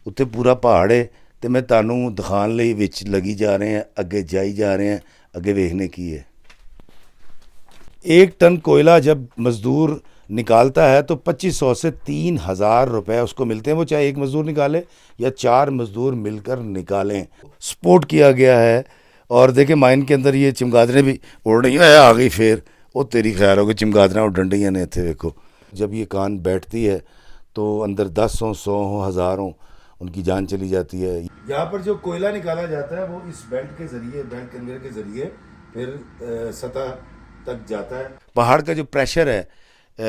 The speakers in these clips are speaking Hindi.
उत्ते पूरा पहाड़ है तो मैं तानू दिखाने ਲਈ ਵਿੱਚ लगी जा रहे हैं, अगे जाई जा रहे हैं, अगे देखने की है। 1 टन कोयला जब मज़दूर निकालता है तो 2500 से 3000 रुपए उसको मिलते हैं, वो चाहे एक मज़दूर निकाले या 4 मज़दूर मिलकर निकालें। सपोर्ट किया गया है। और देखें माइन के अंदर ये चमगादड़ें भी उड़ रही हैं, आ गई फिर वो तेरी खैर हो गई, चमगादड़ें उड़ रही ने इतने देखो। जब ये कान बैठती है तो अंदर 10 हो, 100 हो, 1000 हो, उनकी जान चली जाती है। यहाँ पर जो कोयला निकाला जाता है वो इस बेल्ट के ज़रिए, बेल्ट कन्वेयर के ज़रिए फिर सतह तक जाता है। पहाड़ का जो प्रेशर है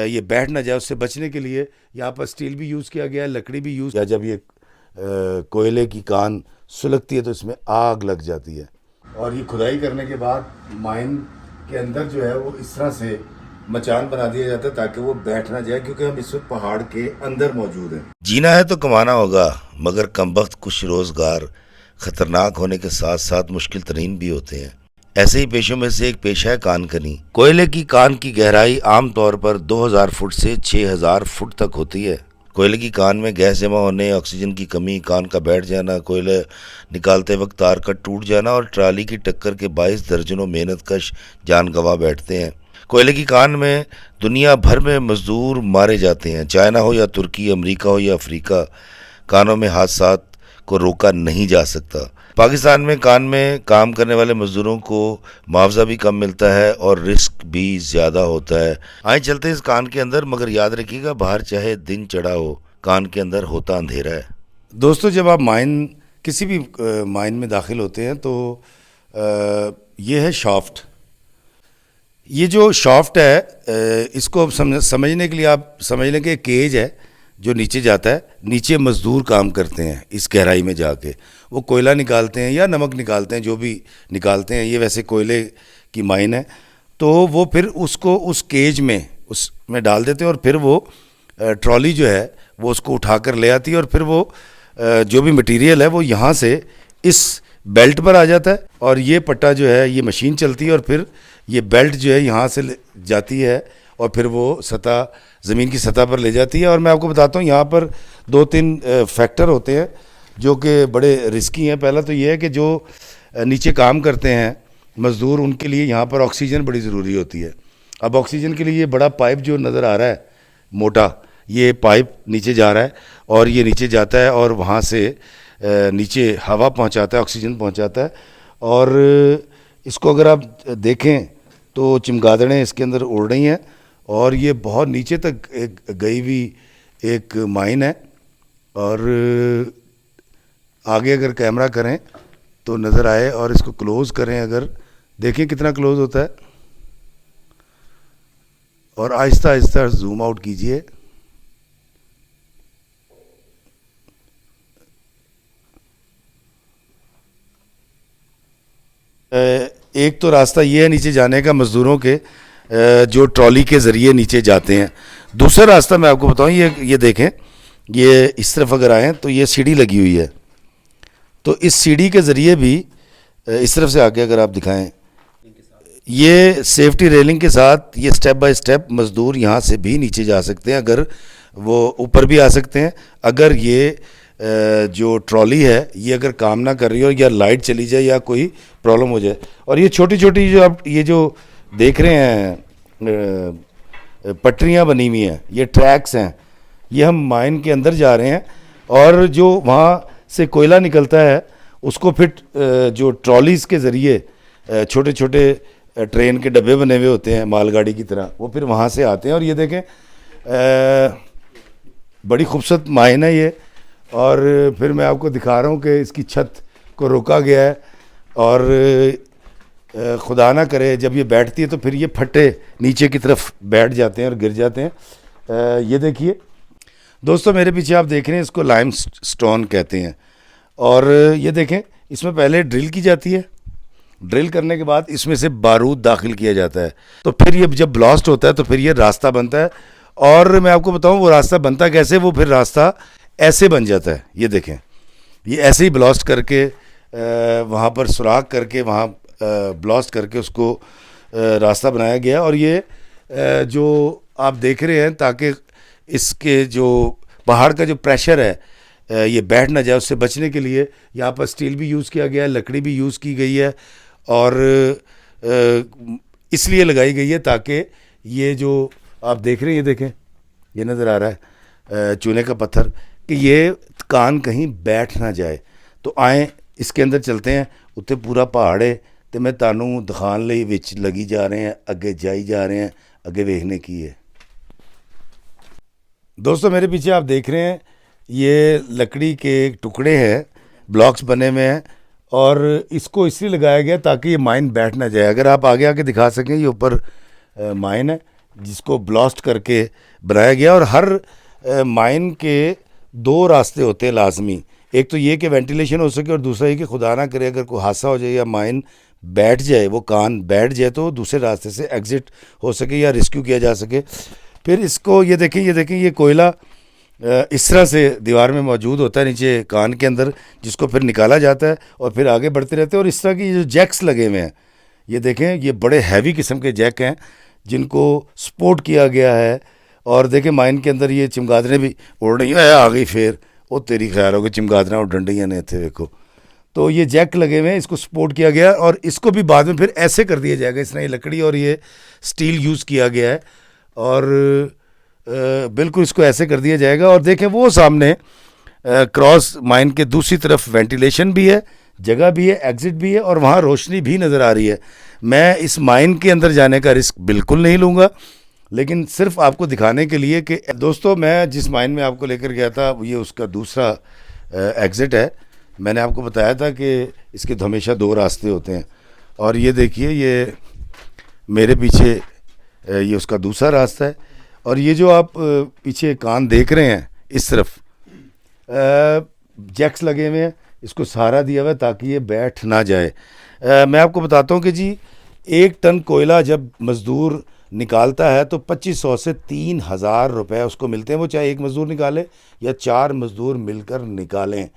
ये बैठ ना जाए उससे बचने के लिए यहाँ पर स्टील भी यूज़ किया गया है, लकड़ी भी यूज़। या जब ये कोयले की कान सुलगती है तो इसमें आग लग जाती है। और ये खुदाई करने के बाद माइन के अंदर जो है वो इस तरह से मचान बना दिया जाता है ताकि वो बैठ ना जाए, क्योंकि हम इस वक्त पहाड़ के अंदर मौजूद हैं। जीना है तो कमाना होगा, मगर कमबख्त कुछ रोज़गार खतरनाक होने के साथ साथ मुश्किल तरीन भी होते हैं। ऐसे ही पेशों में से एक पेशा है कान कनी। कोयले की कान की गहराई आमतौर पर 2000 फुट से 6000 फुट तक होती है। कोयले की कान में गैस जमा होने, ऑक्सीजन की कमी, कान का बैठ जाना, कोयले निकालते वक्त तार का टूट जाना और ट्राली की टक्कर के 22 दर्जनों मेहनतकश जान गंवा बैठते हैं। कोयले की कान में दुनिया भर में मजदूर मारे जाते हैं। चाइना हो या तुर्की, अमेरिका हो या अफ्रीका, कानों में हादसात को रोका नहीं जा सकता। पाकिस्तान में कान में काम करने वाले मजदूरों को मुआवजा भी कम मिलता है और रिस्क भी ज़्यादा होता है। आए चलते इस कान के अंदर, मगर याद रखिएगा बाहर चाहे दिन चढ़ा हो, कान के अंदर होता अंधेरा है। दोस्तों, जब आप माइन किसी भी माइन में दाखिल होते हैं तो ये है शाफ्ट। ये जो शाफ्ट है इसको अब समझने के लिए आप समझ लें कि केज है जो नीचे जाता है। नीचे मज़दूर काम करते हैं इस गहराई में जाके, वो कोयला निकालते हैं या नमक निकालते हैं, जो भी निकालते हैं। ये वैसे कोयले की माइन है, तो वो फिर उसको उस केज में उसमें डाल देते हैं और फिर वो ट्रॉली जो है वो उसको उठा कर ले आती है और फिर वो जो भी मटेरियल है वो यहाँ से इस बेल्ट पर आ जाता है और ये पट्टा जो है ये मशीन चलती है और फिर ये बेल्ट जो है यहाँ से जाती है और फिर वो सतह ज़मीन की सतह पर ले जाती है। और मैं आपको बताता हूँ यहाँ पर 2-3 फैक्टर होते हैं जो कि बड़े रिस्की हैं। पहला तो ये है कि जो नीचे काम करते हैं मज़दूर, उनके लिए यहाँ पर ऑक्सीजन बड़ी ज़रूरी होती है। अब ऑक्सीजन के लिए ये बड़ा पाइप जो नज़र आ रहा है मोटा, ये पाइप नीचे जा रहा है और ये नीचे जाता है और वहाँ से नीचे हवा पहुँचाता है, ऑक्सीजन पहुँचाता है। और इसको अगर आप देखें तो चमगादड़ें इसके अंदर उड़ रही हैं और ये बहुत नीचे तक एक गई हुई एक माइन है। और आगे अगर कैमरा करें तो नज़र आए और इसको क्लोज़ करें, अगर देखें कितना क्लोज़ होता है, और आहिस्ता आहिस्ता जूम आउट कीजिए। एक तो रास्ता ये है नीचे जाने का मज़दूरों के, जो ट्रॉली के ज़रिए नीचे जाते हैं। दूसरा रास्ता मैं आपको बताऊं, ये देखें, ये इस तरफ अगर आएँ तो ये सीढ़ी लगी हुई है, तो इस सीढ़ी के ज़रिए भी इस तरफ से आके अगर आप दिखाएं, ये सेफ्टी रेलिंग के साथ ये स्टेप बाय स्टेप मज़दूर यहाँ से भी नीचे जा सकते हैं, अगर वो ऊपर भी आ सकते हैं। अगर ये जो ट्रॉली है ये अगर काम ना कर रही हो या लाइट चली जाए या कोई प्रॉब्लम हो जाए। और ये छोटी छोटी जो आप ये जो देख रहे हैं पटरियाँ बनी हुई हैं, ये ट्रैक्स हैं, ये हम माइन के अंदर जा रहे हैं और जो वहाँ से कोयला निकलता है उसको फिर जो ट्रॉलीज़ के ज़रिए छोटे छोटे ट्रेन के डब्बे बने हुए होते हैं मालगाड़ी की तरह, वो फिर वहाँ से आते हैं। और ये देखें बड़ी खूबसूरत माइन है ये। और फिर मैं आपको दिखा रहा हूँ कि इसकी छत को रोका गया है और खुदा ना करे जब ये बैठती है तो फिर ये फटे नीचे की तरफ बैठ जाते हैं और गिर जाते हैं। ये देखिए दोस्तों, मेरे पीछे आप देख रहे हैं, इसको लाइम स्टोन कहते हैं। और ये देखें, इसमें पहले ड्रिल की जाती है, ड्रिल करने के बाद इसमें से बारूद दाखिल किया जाता है, तो फिर ये जब ब्लास्ट होता है तो फिर ये रास्ता बनता है। और मैं आपको बताऊं वो रास्ता बनता कैसे, वो फिर रास्ता ऐसे बन जाता है। ये देखें, ये ऐसे ही ब्लास्ट करके वहाँ पर सुराख करके वहाँ ब्लास्ट करके उसको रास्ता बनाया गया। और ये जो आप देख रहे हैं, ताकि इसके जो पहाड़ का जो प्रेशर है ये बैठ ना जाए, उससे बचने के लिए यहाँ पर स्टील भी यूज़ किया गया है, लकड़ी भी यूज़ की गई है। और इसलिए लगाई गई है ताकि ये जो आप देख रहे हैं, ये देखें, ये नज़र आ रहा है चूने का पत्थर, कि ये कान कहीं बैठ ना जाए। तो आए इसके अंदर चलते हैं। उत्ते पूरा पहाड़ है, तो मैं तानू दिखाने ਲਈ ਵਿੱਚ लगी जा रहे हैं, अगे जाई जा रहे हैं, अगे देखने की है। दोस्तों मेरे पीछे आप देख रहे हैं, ये लकड़ी के टुकड़े हैं, ब्लॉक्स बने हुए हैं, और इसको इसलिए लगाया गया ताकि ये माइन बैठ ना जाए। अगर आप आगे आके दिखा सकें, ये ऊपर माइन है जिसको ब्लास्ट करके बनाया गया। और हर माइन के दो रास्ते होते हैं लाजमी। एक तो ये कि वेंटिलेशन हो सके, और दूसरा ये कि खुदा ना करे अगर कोई हादसा हो जाए या माइन बैठ जाए, वो कान बैठ जाए, तो दूसरे रास्ते से एग्ज़िट हो सके या रेस्क्यू किया जा सके। फिर इसको ये देखें, ये कोयला इस तरह से दीवार में मौजूद होता है नीचे कान के अंदर, जिसको फिर निकाला जाता है और फिर आगे बढ़ते रहते हैं। और इस तरह की जो जैक्स लगे हुए हैं, ये देखें, ये बड़े हैवी किस्म के जैक हैं जिनको सपोर्ट किया गया है। और देखें माइन के अंदर ये चमगादड़ें भी उड़ रही हैं। आ गई फिर वो तेरी खैर हो गई, चमगादड़ें और डंडियाँ ने इतने देखो। तो ये जैक लगे हुए हैं, इसको सपोर्ट किया गया, और इसको भी बाद में फिर ऐसे कर दिया जाएगा। इस तरह ये लकड़ी और ये स्टील यूज़ किया गया है, और बिल्कुल इसको ऐसे कर दिया जाएगा। और देखें वो सामने क्रॉस माइन के दूसरी तरफ वेंटिलेशन भी है, जगह भी है, एग्ज़िट भी है, और वहाँ रोशनी भी नज़र आ रही है। मैं इस माइन के अंदर जाने का रिस्क बिल्कुल नहीं लूँगा, लेकिन सिर्फ आपको दिखाने के लिए कि दोस्तों मैं जिस माइन में आपको लेकर गया था, ये उसका दूसरा एग्ज़िट है। मैंने आपको बताया था कि इसके तो हमेशा दो रास्ते होते हैं, और ये देखिए, ये मेरे पीछे ये उसका दूसरा रास्ता है। और ये जो आप पीछे कान देख रहे हैं, इस तरफ जैक्स लगे हुए हैं, इसको सहारा दिया हुआ है ताकि ये बैठ ना जाए। मैं आपको बताता हूँ कि जी 1 टन कोयला जब मज़दूर निकालता है तो 2500 से 3000 रुपये उसको मिलते हैं, वो चाहे एक मज़दूर निकाले या 4 मज़दूर मिलकर निकालें।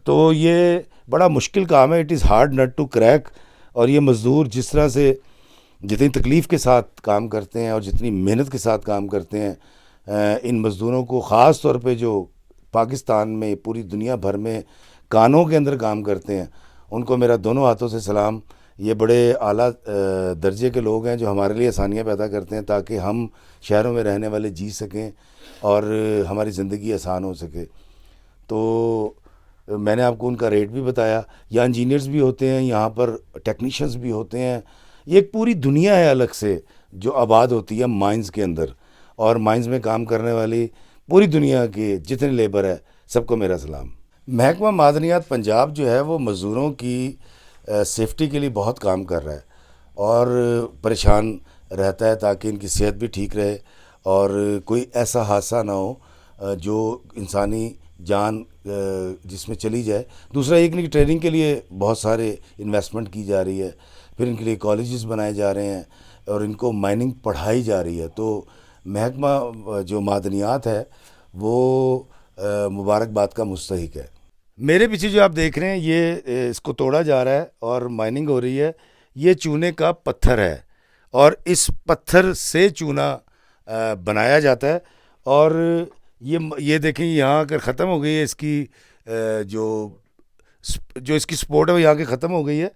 तो ये बड़ा मुश्किल काम है, it is hard nut to crack. और ये मज़दूर जिस तरह से जितनी तकलीफ़ के साथ काम करते हैं और जितनी मेहनत के साथ काम करते हैं, इन मज़दूरों को ख़ास तौर पे जो पाकिस्तान में, पूरी दुनिया भर में कानों के अंदर काम करते हैं, उनको मेरा दोनों हाथों से सलाम। ये बड़े आला दर्जे के लोग हैं जो हमारे लिए आसानियाँ पैदा करते हैं ताकि हम शहरों में रहने वाले जी सकें और हमारी ज़िंदगी आसान हो सके। तो मैंने आपको उनका रेट भी बताया। यहाँ इंजीनियर्स भी होते हैं, यहाँ पर टेक्नीशियंस भी होते हैं। ये एक पूरी दुनिया है अलग से जो आबाद होती है माइंस के अंदर, और माइंस में काम करने वाली पूरी दुनिया के जितने लेबर है, सबको मेरा सलाम। महकमा मादनियात पंजाब जो है वो मज़दूरों की सेफ्टी के लिए बहुत काम कर रहा है और परेशान रहता है ताकि इनकी सेहत भी ठीक रहे और कोई ऐसा हादसा ना हो जो इंसानी जान जिसमें चली जाए। दूसरा, एक इनकी ट्रेनिंग के लिए बहुत सारे इन्वेस्टमेंट की जा रही है, फिर इनके लिए कॉलेजेस बनाए जा रहे हैं और इनको माइनिंग पढ़ाई जा रही है। तो महकमा जो मादनियात है वो मुबारकबाद का मुस्तहिक है। मेरे पीछे जो आप देख रहे हैं, ये इसको तोड़ा जा रहा है और माइनिंग हो रही है। ये चूने का पत्थर है और इस पत्थर से चूना बनाया जाता है। और ये देखें, यहाँ अगर ख़त्म हो गई है इसकी जो इसकी सपोर्ट है वो यहाँ के ख़त्म हो गई है।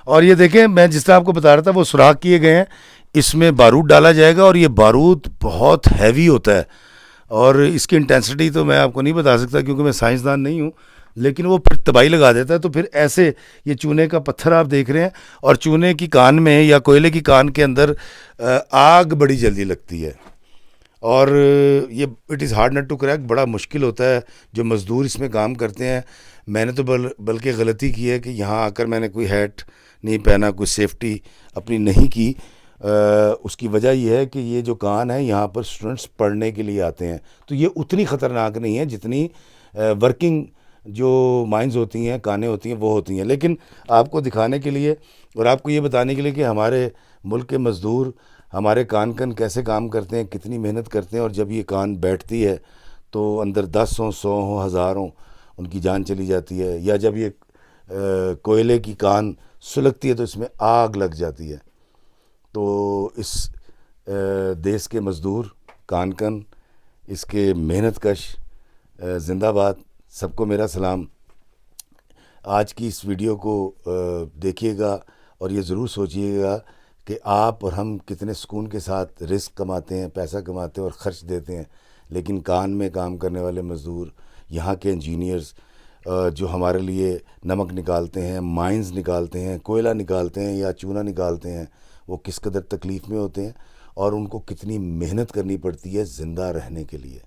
और ये देखें, मैं जिस तरह आपको बता रहा था, वो सुराख किए गए हैं, इसमें बारूद डाला जाएगा और ये बारूद बहुत हैवी होता है और इसकी इंटेंसिटी तो मैं आपको नहीं बता सकता क्योंकि मैं साइंसदान नहीं हूँ, लेकिन वो फिर तबाही लगा देता है। तो फिर ऐसे ये चूने का पत्थर आप देख रहे हैं और चूने की कान में या कोयले की कान के अंदर आग बड़ी जल्दी लगती है और ये it is hard nut to crack, बड़ा मुश्किल होता है जो मज़दूर इसमें काम करते हैं। मैंने तो बल्कि गलती की है कि यहाँ आकर मैंने कोई हैट नहीं पहना, कोई सेफ्टी अपनी नहीं की। उसकी वजह यह है कि ये जो कान है यहाँ पर स्टूडेंट्स पढ़ने के लिए आते हैं, तो ये उतनी ख़तरनाक नहीं है जितनी वर्किंग जो माइंस होती हैं, कानें होती हैं, वो होती हैं। लेकिन आपको दिखाने के लिए और आपको ये बताने के लिए कि हमारे मुल्क के मज़दूर हमारे कान कैसे काम करते हैं, कितनी मेहनत करते हैं, और जब ये कान बैठती है तो अंदर 10 हो, 100 हो, हज़ारों उनकी जान चली जाती है। या जब ये कोयले की कान सुलगती है तो इसमें आग लग जाती है। तो इस देश के मज़दूर कान इसके मेहनत कश जिंदाबाद। सबको मेरा सलाम। आज की इस वीडियो को देखिएगा और ये ज़रूर सोचिएगा कि आप और हम कितने सुकून के साथ रिस्क कमाते हैं, पैसा कमाते हैं और ख़र्च देते हैं, लेकिन कान में काम करने वाले मज़दूर, यहाँ के इंजीनियर्स जो हमारे लिए नमक निकालते हैं, माइंस निकालते हैं, कोयला निकालते हैं या चूना निकालते हैं, वो किस कदर तकलीफ़ में होते हैं और उनको कितनी मेहनत करनी पड़ती है ज़िंदा रहने के लिए।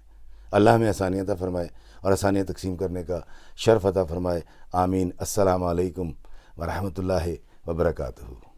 अल्लाह हमें आसानियत अता फ़रमाए और आसानियाँ तकसीम करने का शर्फ़ अता फ़रमाए। आमीन। अस्सलामु अलैकुम व रहमतुल्लाहि व बरकातुहू।